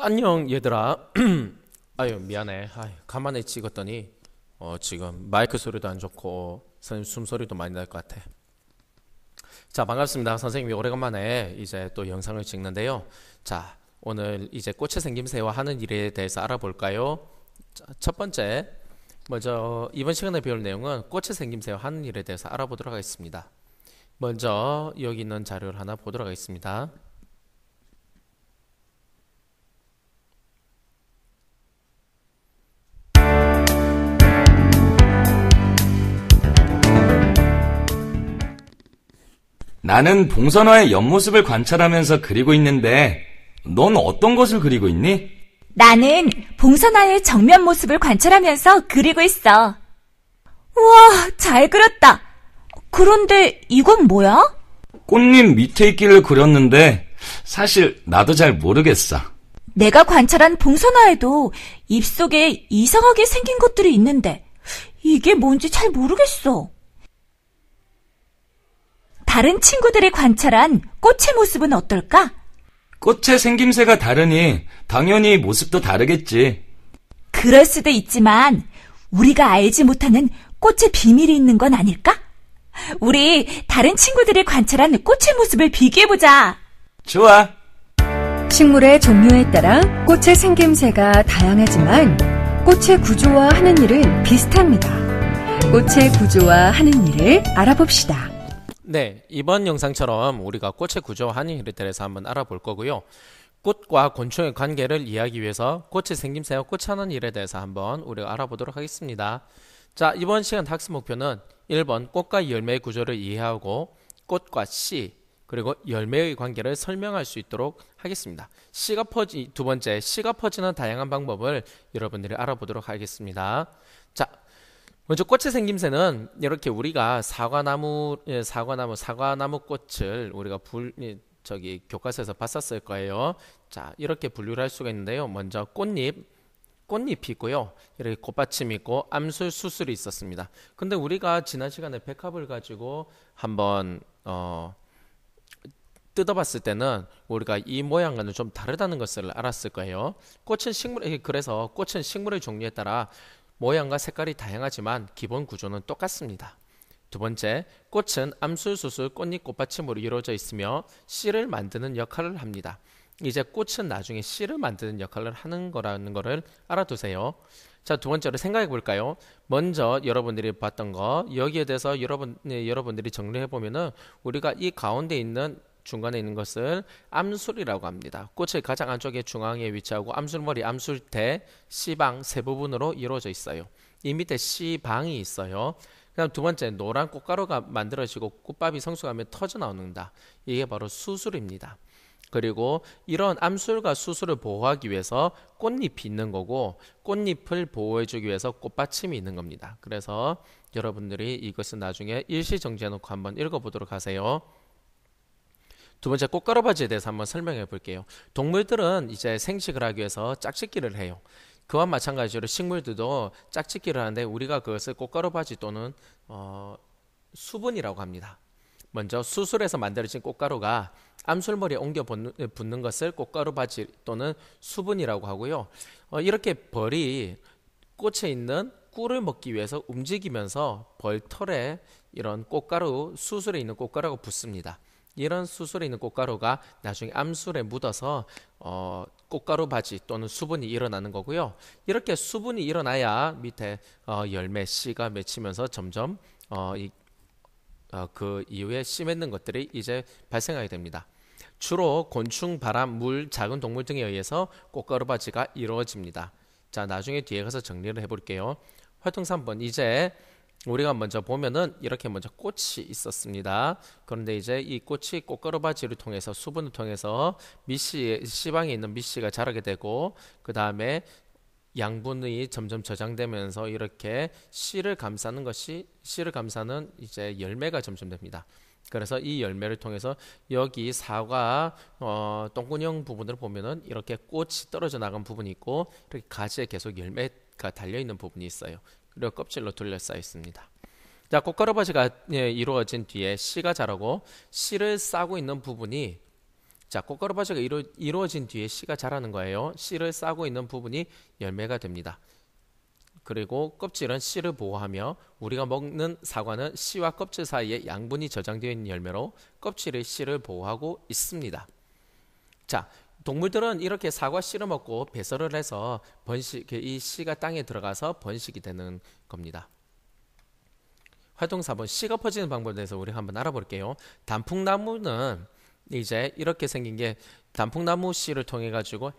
안녕 얘들아. 아유 미안해. 가만히 찍었더니 지금 마이크 소리도 안 좋고 선생님 숨소리도 많이 날 것 같아. 자, 반갑습니다. 선생님이 오래간만에 이제 또 영상을 찍는데요. 자, 오늘 이제 꽃의 생김새와 하는 일에 대해서 알아볼까요? 자, 첫 번째, 먼저 이번 시간에 배울 내용은 꽃의 생김새와 하는 일에 대해서 알아보도록 하겠습니다. 먼저 여기 있는 자료를 하나 보도록 하겠습니다. 나는 봉선화의 옆모습을 관찰하면서 그리고 있는데, 넌 어떤 것을 그리고 있니? 나는 봉선화의 정면 모습을 관찰하면서 그리고 있어. 우와, 잘 그렸다. 그런데 이건 뭐야? 꽃잎 밑에 있기를 그렸는데, 사실 나도 잘 모르겠어. 내가 관찰한 봉선화에도 입속에 이상하게 생긴 것들이 있는데 이게 뭔지 잘 모르겠어. 다른 친구들이 관찰한 꽃의 모습은 어떨까? 꽃의 생김새가 다르니 당연히 모습도 다르겠지. 그럴 수도 있지만 우리가 알지 못하는 꽃의 비밀이 있는 건 아닐까? 우리 다른 친구들이 관찰한 꽃의 모습을 비교해보자. 좋아. 식물의 종류에 따라 꽃의 생김새가 다양하지만 꽃의 구조와 하는 일은 비슷합니다. 꽃의 구조와 하는 일을 알아봅시다. 네, 이번 영상처럼 우리가 꽃의 구조와 하는 일에 대해서 한번 알아볼 거고요. 꽃과 곤충의 관계를 이해하기 위해서 꽃의 생김새와 꽃이 하는 일에 대해서 한번 우리가 알아보도록 하겠습니다. 자, 이번 시간 학습 목표는 1번 꽃과 열매의 구조를 이해하고 꽃과 씨, 그리고 열매의 관계를 설명할 수 있도록 하겠습니다. 두 번째, 씨가 퍼지는 다양한 방법을 여러분들이 알아보도록 하겠습니다. 자, 먼저 꽃의 생김새는 이렇게 우리가 사과나무 꽃을 우리가 교과서에서 봤었을 거예요. 자, 이렇게 분류를 할 수가 있는데요. 먼저 꽃잎이 있고요. 이렇게 꽃받침이 있고 암술, 수술이 있었습니다. 근데 우리가 지난 시간에 백합을 가지고 한번 뜯어봤을 때는 우리가 이 모양과는 좀 다르다는 것을 알았을 거예요. 그래서 꽃은 식물의 종류에 따라 모양과 색깔이 다양하지만 기본 구조는 똑같습니다. 두 번째, 꽃은 암술, 수술, 꽃잎, 꽃받침으로 이루어져 있으며 씨를 만드는 역할을 합니다. 이제 꽃은 나중에 씨를 만드는 역할을 하는 거라는 거를 알아두세요. 자, 두 번째로 생각해 볼까요? 먼저 여러분들이 봤던 거 여기에 대해서 여러분들이 정리해 보면은 우리가 이 가운데 있는 중간에 있는 것을 암술이라고 합니다. 꽃의 가장 안쪽에 중앙에 위치하고 암술머리, 암술대, 씨방 세 부분으로 이루어져 있어요. 이 밑에 씨방이 있어요. 그다음 두 번째, 노란 꽃가루가 만들어지고 꽃밥이 성숙하면 터져 나온다. 이게 바로 수술입니다. 그리고 이런 암술과 수술을 보호하기 위해서 꽃잎이 있는 거고 꽃잎을 보호해주기 위해서 꽃받침이 있는 겁니다. 그래서 여러분들이 이것은 나중에 일시 정지해놓고 한번 읽어보도록 하세요. 두 번째, 꽃가루 바지에 대해서 한번 설명해 볼게요. 동물들은 이제 생식을 하기 위해서 짝짓기를 해요. 그와 마찬가지로 식물들도 짝짓기를 하는데 우리가 그것을 꽃가루 바지 또는 수분이라고 합니다. 먼저 수술해서 만들어진 꽃가루가 암술머리에 옮겨 붙는 것을 꽃가루 바지 또는 수분이라고 하고요. 이렇게 벌이 꽃에 있는 꿀을 먹기 위해서 움직이면서 벌털에 이런 수술에 있는 꽃가루가 붙습니다. 이런 수술에 있는 꽃가루가 나중에 암술에 묻어서 꽃가루 바지 또는 수분이 일어나는 거고요. 이렇게 수분이 일어나야 밑에 열매, 씨가 맺히면서 점점 그 이후에 씨 맺는 것들이 이제 발생하게 됩니다. 주로 곤충, 바람, 물, 작은 동물 등에 의해서 꽃가루 바지가 이루어집니다. 자, 나중에 뒤에 가서 정리를 해볼게요. 활동 3번, 이제 우리가 먼저 보면은 이렇게 먼저 꽃이 있었습니다. 그런데 이제 이 꽃이 꽃가루 바지를 통해서 수분을 통해서 씨방에 있는 밑씨가 자라게 되고 그 다음에 양분이 점점 저장되면서 이렇게 씨를 감싸는 이제 열매가 점점 됩니다. 그래서 이 열매를 통해서 여기 사과 똥구녕 부분을 보면은 이렇게 꽃이 떨어져 나간 부분이 있고 이렇게 가지에 계속 열매가 달려 있는 부분이 있어요. 그리고 껍질로 둘러싸여 있습니다. 자, 꽃가루 바지가 이루어진 뒤에 씨가 자라고 씨를 싸고 있는 부분이 자, 꽃가루바지가 이루어진 뒤에 씨가 자라는 거예요. 씨를 싸고 있는 부분이 열매가 됩니다. 그리고 껍질은 씨를 보호하며 우리가 먹는 사과는 씨와 껍질 사이에 양분이 저장되어 있는 열매로 껍질의 씨를 보호하고 있습니다. 자, 동물들은 이렇게 사과 씨를 먹고 배설을 해서 이 씨가 땅에 들어가서 번식이 되는 겁니다. 활동 4번, 씨가 퍼지는 방법에 대해서 우리 한번 알아볼게요. 단풍나무는 이제 이렇게 생긴 게 단풍나무 씨를 통해 가지고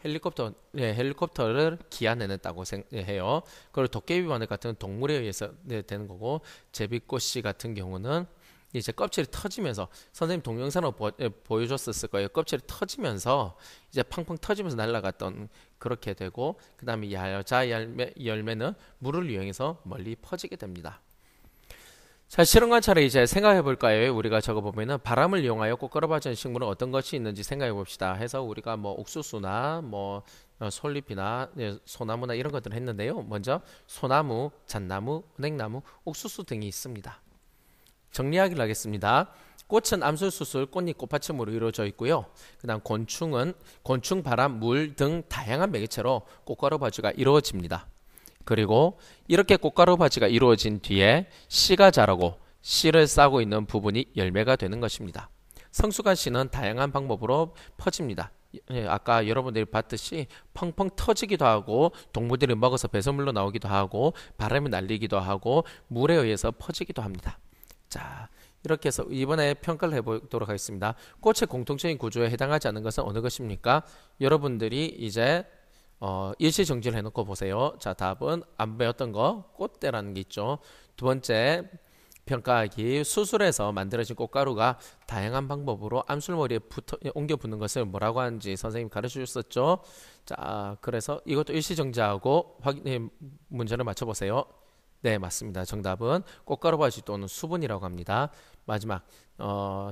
헬리콥터를 기아내냈다고 해요. 그리고 도깨비 바늘 같은 동물에 의해서 되는 거고, 제비꽃 씨 같은 경우는 이제 껍질이 터지면서, 선생님 동영상으로 보여줬었을 거예요. 껍질이 터지면서 이제 팡팡 터지면서 날아갔던, 그렇게 되고, 그 다음에 여자 열매는 물을 이용해서 멀리 퍼지게 됩니다. 자, 실험 관찰을 이제 생각해 볼까요? 우리가 적어 보면은 바람을 이용하여 꽃가루바지는 식물은 어떤 것이 있는지 생각해 봅시다. 해서 우리가 뭐 옥수수나 뭐 솔잎이나 소나무나 이런 것들을 했는데요. 먼저 소나무, 잣나무, 은행나무, 옥수수 등이 있습니다. 정리하기를 하겠습니다. 꽃은 암술수술, 꽃잎, 꽃받침으로 이루어져 있고요. 그 다음 곤충은 곤충, 바람, 물 등 다양한 매개체로 꽃가루바지가 이루어집니다. 그리고 이렇게 꽃가루바지가 이루어진 뒤에 씨가 자라고 씨를 싸고 있는 부분이 열매가 되는 것입니다. 성수간 씨는 다양한 방법으로 퍼집니다. 아까 여러분들이 봤듯이 펑펑 터지기도 하고, 동물들이 먹어서 배설물로 나오기도 하고, 바람이 날리기도 하고, 물에 의해서 퍼지기도 합니다. 자, 이렇게 해서 이번에 평가를 해보도록 하겠습니다. 꽃의 공통적인 구조에 해당하지 않는 것은 어느 것입니까? 여러분들이 이제 일시 정지를 해놓고 보세요. 자, 답은 안 배웠던 거, 꽃대라는 게 있죠. 두 번째, 평가하기, 수술해서 만들어진 꽃가루가 다양한 방법으로 암술머리에 옮겨 붙는 것을 뭐라고 하는지 선생님이 가르쳐 주셨었죠. 자, 그래서 이것도 일시 정지하고 문제를 맞춰보세요. 네, 맞습니다. 정답은 꽃가루바지 또는 수분이라고 합니다. 마지막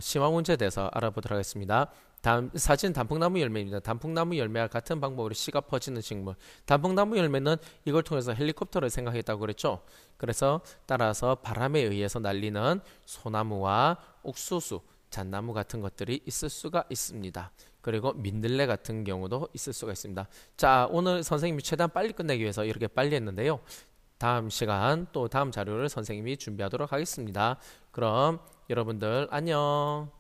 심화 문제에 대해서 알아보도록 하겠습니다. 다음 사진, 단풍나무 열매입니다. 단풍나무 열매와 같은 방법으로 씨가 퍼지는 식물. 단풍나무 열매는 이걸 통해서 헬리콥터를 생각했다고 그랬죠. 그래서 따라서 바람에 의해서 날리는 소나무와 옥수수, 잣나무 같은 것들이 있을 수가 있습니다. 그리고 민들레 같은 경우도 있을 수가 있습니다. 자, 오늘 선생님이 최대한 빨리 끝내기 위해서 이렇게 빨리 했는데요. 다음 시간 또 다음 자료를 선생님이 준비하도록 하겠습니다. 그럼 여러분들 안녕.